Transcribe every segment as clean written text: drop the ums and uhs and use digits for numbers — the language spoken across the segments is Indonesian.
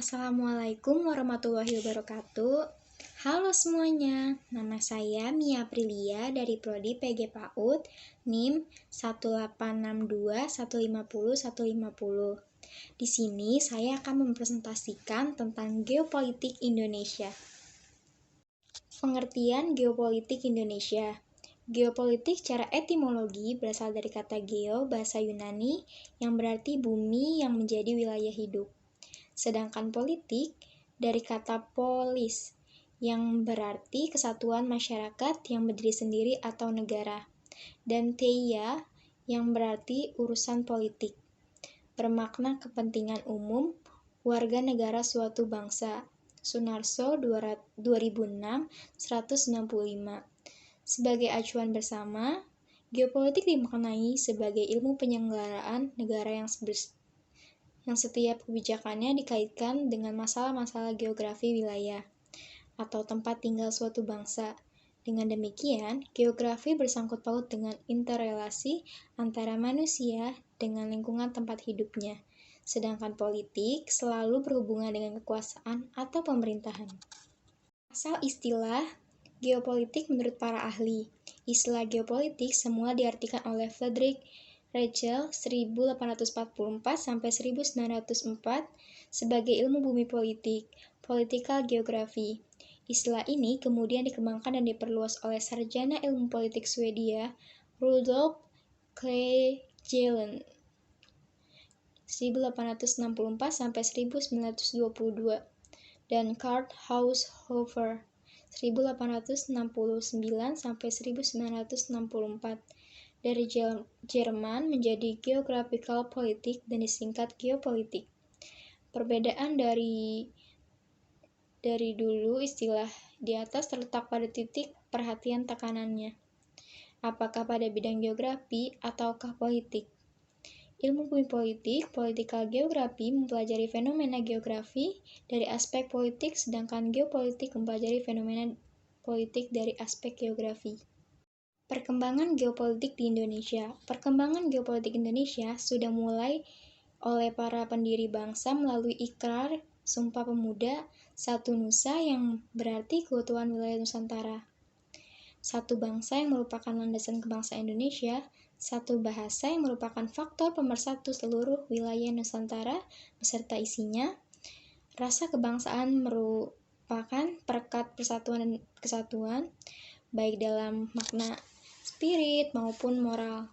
Assalamualaikum warahmatullahi wabarakatuh. Halo semuanya, nama saya Mia Aprilia dari Prodi PG PAUD, NIM 1862150. Di sini saya akan mempresentasikan tentang geopolitik Indonesia. Pengertian geopolitik Indonesia. Geopolitik secara etimologi berasal dari kata geo, bahasa Yunani, yang berarti bumi yang menjadi wilayah hidup. Sedangkan politik dari kata polis, yang berarti kesatuan masyarakat yang berdiri sendiri atau negara, dan theia, yang berarti urusan politik, bermakna kepentingan umum warga negara suatu bangsa. Sunarso 2006, 165. Sebagai acuan bersama, geopolitik dimaknai sebagai ilmu penyelenggaraan negara yang setiap kebijakannya dikaitkan dengan masalah-masalah geografi wilayah atau tempat tinggal suatu bangsa. Dengan demikian, geografi bersangkut paut dengan interrelasi antara manusia dengan lingkungan tempat hidupnya, sedangkan politik selalu berhubungan dengan kekuasaan atau pemerintahan. Asal istilah geopolitik menurut para ahli. Istilah geopolitik semula diartikan oleh Friedrich Rachel 1844-1904 sebagai ilmu bumi politik, political geography. Istilah ini kemudian dikembangkan dan diperluas oleh sarjana ilmu politik Swedia Rudolf Klejaland 1864-1922 dan Karl Haushofer 1869-1964 dari Jerman menjadi geographical politik dan disingkat geopolitik. Perbedaan dari dulu istilah di atas terletak pada titik perhatian tekanannya. Apakah pada bidang geografi ataukah politik? Ilmu bumi politik, political geography, mempelajari fenomena geografi dari aspek politik, sedangkan geopolitik mempelajari fenomena politik dari aspek geografi. Perkembangan geopolitik di Indonesia. Perkembangan geopolitik Indonesia sudah mulai oleh para pendiri bangsa melalui ikrar Sumpah Pemuda Satu Nusa yang berarti keutuhan wilayah Nusantara. Satu bangsa yang merupakan landasan kebangsaan Indonesia, satu bahasa yang merupakan faktor pemersatu seluruh wilayah Nusantara beserta isinya. Rasa kebangsaan merupakan perekat persatuan dan kesatuan, baik dalam makna spirit maupun moral,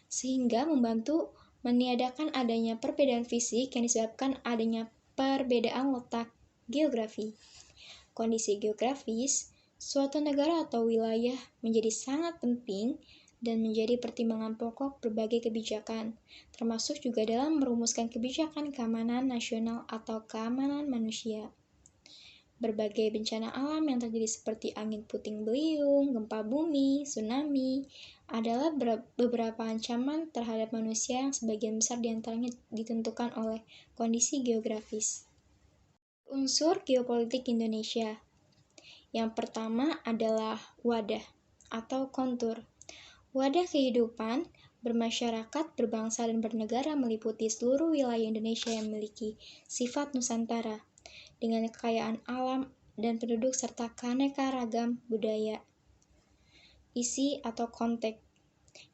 sehingga membantu meniadakan adanya perbedaan fisik yang disebabkan adanya perbedaan letak geografi. Kondisi geografis suatu negara atau wilayah menjadi sangat penting dan menjadi pertimbangan pokok berbagai kebijakan, termasuk juga dalam merumuskan kebijakan keamanan nasional atau keamanan manusia. Berbagai bencana alam yang terjadi seperti angin puting beliung, gempa bumi, tsunami, adalah beberapa ancaman terhadap manusia yang sebagian besar diantaranya ditentukan oleh kondisi geografis. Unsur geopolitik Indonesia. Yang pertama adalah wadah atau kontur. Wadah kehidupan bermasyarakat, berbangsa, dan bernegara meliputi seluruh wilayah Indonesia yang memiliki sifat Nusantara, dengan kekayaan alam dan penduduk serta keanekaragam budaya. Isi atau konteks.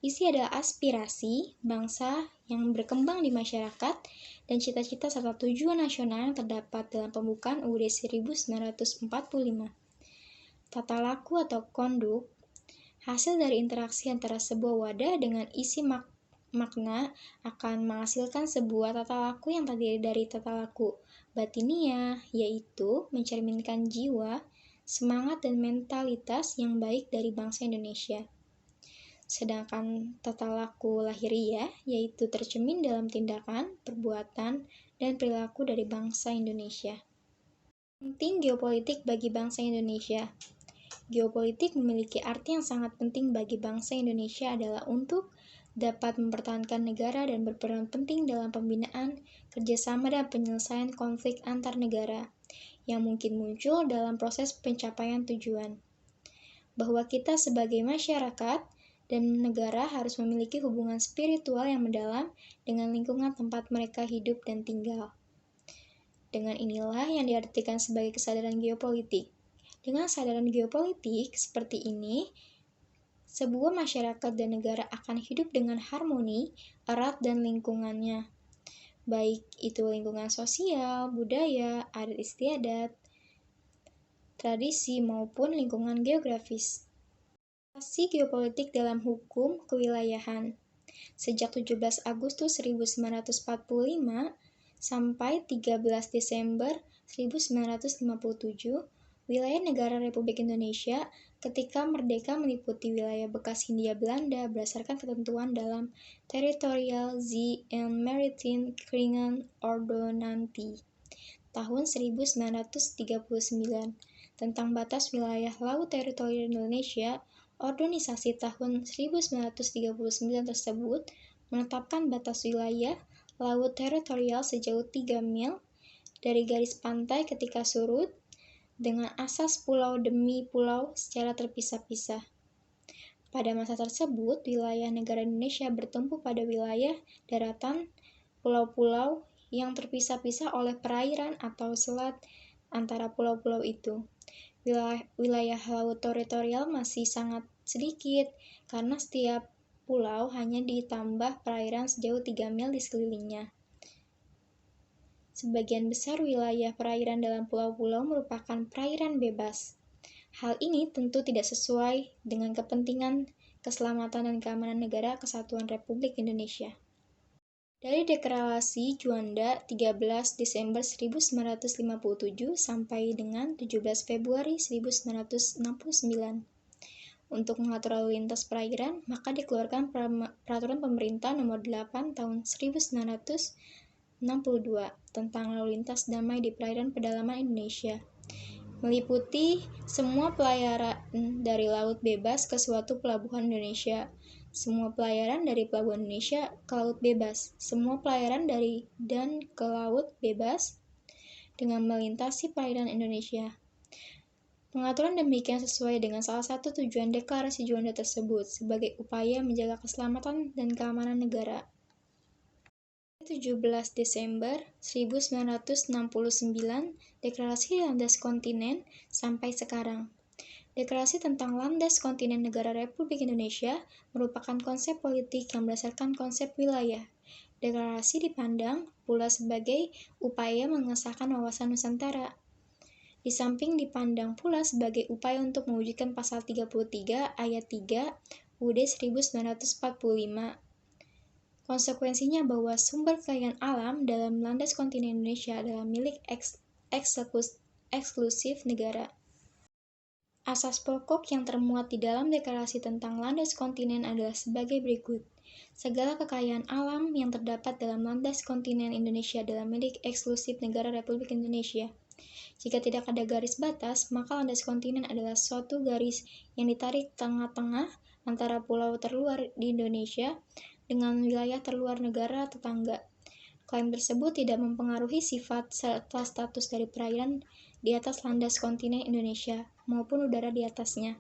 Isi adalah aspirasi bangsa yang berkembang di masyarakat dan cita-cita serta tujuan nasional yang terdapat dalam pembukaan UUD 1945. Tata laku atau konduk, hasil dari interaksi antara sebuah wadah dengan isi makna akan menghasilkan sebuah tata laku yang terdiri dari tata laku batinia, yaitu mencerminkan jiwa, semangat, dan mentalitas yang baik dari bangsa Indonesia. Sedangkan tata laku lahiriah, yaitu tercermin dalam tindakan, perbuatan, dan perilaku dari bangsa Indonesia. Penting geopolitik bagi bangsa Indonesia. Geopolitik memiliki arti yang sangat penting bagi bangsa Indonesia adalah untuk dapat mempertahankan negara dan berperan penting dalam pembinaan, kerjasama, dan penyelesaian konflik antar negara yang mungkin muncul dalam proses pencapaian tujuan. Bahwa kita sebagai masyarakat dan negara harus memiliki hubungan spiritual yang mendalam dengan lingkungan tempat mereka hidup dan tinggal. Dengan inilah yang diartikan sebagai kesadaran geopolitik. Dengan kesadaran geopolitik seperti ini, sebuah masyarakat dan negara akan hidup dengan harmoni, erat dan lingkungannya, baik itu lingkungan sosial, budaya, adat istiadat, tradisi, maupun lingkungan geografis. Relasi geopolitik dalam hukum kewilayahan. Sejak 17 Agustus 1945 sampai 13 Desember 1957, wilayah negara Republik Indonesia ketika merdeka meliputi wilayah bekas Hindia Belanda berdasarkan ketentuan dalam Territorial Sea and Maritime Kringen Ordonnantie tahun 1939 tentang batas wilayah laut teritorial Indonesia. Organisasi tahun 1939 tersebut menetapkan batas wilayah laut teritorial sejauh 3 mil dari garis pantai ketika surut, dengan asas pulau demi pulau secara terpisah-pisah. Pada masa tersebut, wilayah negara Indonesia bertumpu pada wilayah daratan, pulau-pulau yang terpisah-pisah oleh perairan atau selat antara pulau-pulau itu. Wilayah laut teritorial masih sangat sedikit, karena setiap pulau hanya ditambah perairan sejauh 3 mil di sekelilingnya. Sebagian besar wilayah perairan dalam pulau-pulau merupakan perairan bebas. Hal ini tentu tidak sesuai dengan kepentingan keselamatan dan keamanan negara Kesatuan Republik Indonesia. Dari Deklarasi Juanda 13 Desember 1957 sampai dengan 17 Februari 1969. Untuk mengatur lalu lintas perairan, maka dikeluarkan Peraturan Pemerintah Nomor 8 Tahun 1962 tentang lalu lintas damai di perairan pedalaman Indonesia, meliputi semua pelayaran dari laut bebas ke suatu pelabuhan Indonesia, semua pelayaran dari pelabuhan Indonesia ke laut bebas, semua pelayaran dari dan ke laut bebas dengan melintasi perairan Indonesia. Pengaturan demikian sesuai dengan salah satu tujuan Deklarasi Juanda tersebut sebagai upaya menjaga keselamatan dan keamanan negara. 17 Desember 1969, Deklarasi Landas Kontinen sampai sekarang. Deklarasi tentang landas kontinen negara Republik Indonesia merupakan konsep politik yang berdasarkan konsep wilayah. Deklarasi dipandang pula sebagai upaya mengesahkan wawasan Nusantara. Di samping dipandang pula sebagai upaya untuk mewujudkan pasal 33 ayat 3 UUD 1945. Konsekuensinya bahwa sumber kekayaan alam dalam landas kontinen Indonesia adalah milik eksklusif negara. Asas pokok yang termuat di dalam deklarasi tentang landas kontinen adalah sebagai berikut. Segala kekayaan alam yang terdapat dalam landas kontinen Indonesia adalah milik eksklusif negara Republik Indonesia. Jika tidak ada garis batas, maka landas kontinen adalah suatu garis yang ditarik tengah-tengah antara pulau terluar di Indonesia dengan wilayah terluar negara tetangga. Klaim tersebut tidak mempengaruhi sifat serta status dari perairan di atas landas kontinen Indonesia maupun udara di atasnya.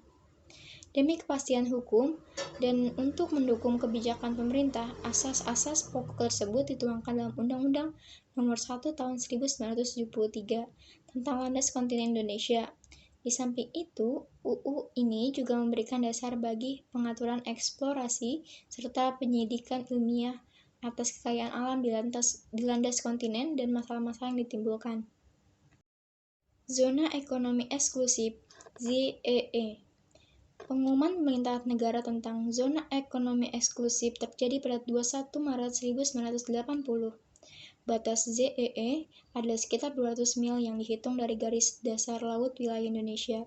Demi kepastian hukum dan untuk mendukung kebijakan pemerintah, asas-asas pokok tersebut dituangkan dalam Undang-Undang Nomor 1 Tahun 1973 tentang Landas Kontinen Indonesia. Di samping itu, UU ini juga memberikan dasar bagi pengaturan eksplorasi serta penyidikan ilmiah atas kekayaan alam di landas kontinen dan masalah-masalah yang ditimbulkan. Zona Ekonomi Eksklusif (ZEE). Pengumuman pemerintah negara tentang Zona Ekonomi Eksklusif terjadi pada 21 Maret 1980. Batas ZEE adalah sekitar 200 mil yang dihitung dari garis dasar laut wilayah Indonesia.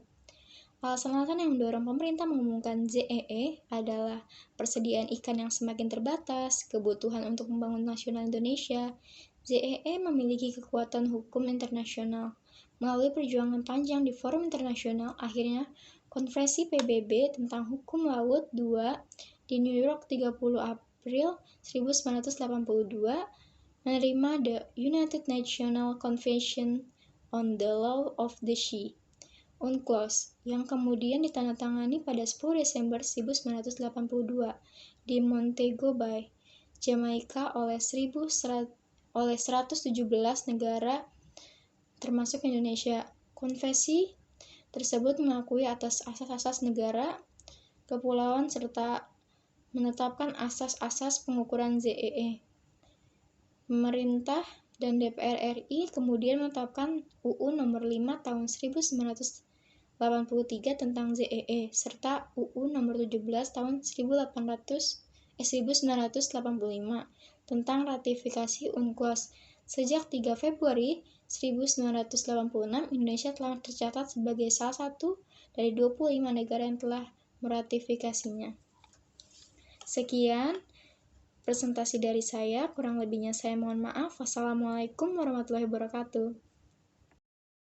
Alasan-alasan yang mendorong pemerintah mengumumkan ZEE adalah persediaan ikan yang semakin terbatas, kebutuhan untuk membangun nasional Indonesia. ZEE memiliki kekuatan hukum internasional. Melalui perjuangan panjang di forum internasional, akhirnya Konferensi PBB tentang Hukum Laut II di New York 30 April 1982 menerima The United Nations Convention on the Law of the Sea, UNCLOS, yang kemudian ditandatangani pada 10 Desember 1982 di Montego Bay, Jamaika oleh 117 negara termasuk Indonesia. Konvensi tersebut mengakui atas asas-asas negara, kepulauan, serta menetapkan asas-asas pengukuran ZEE. Pemerintah dan DPR RI kemudian menetapkan UU Nomor 5 Tahun 1983 tentang ZEE, serta UU Nomor 17 Tahun 1985 tentang ratifikasi UNCLOS. Sejak 3 Februari 1986, Indonesia telah tercatat sebagai salah satu dari 25 negara yang telah meratifikasinya. Sekian presentasi dari saya, kurang lebihnya saya mohon maaf. Wassalamualaikum warahmatullahi wabarakatuh.